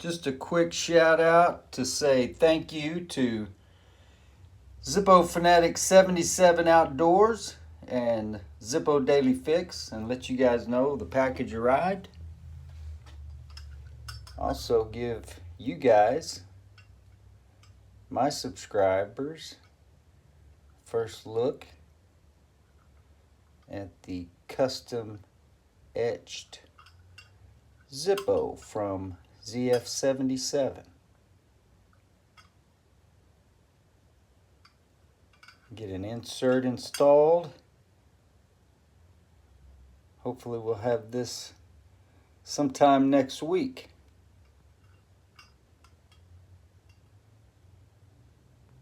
Just a quick shout out to say thank you to ZF77 Outdoors and Zippo Daily Fix, and let you guys know the package arrived. Also give you guys, my subscribers, first look at the custom etched Zippo from ZF77. Get an insert installed. Hopefully we'll have this sometime next week.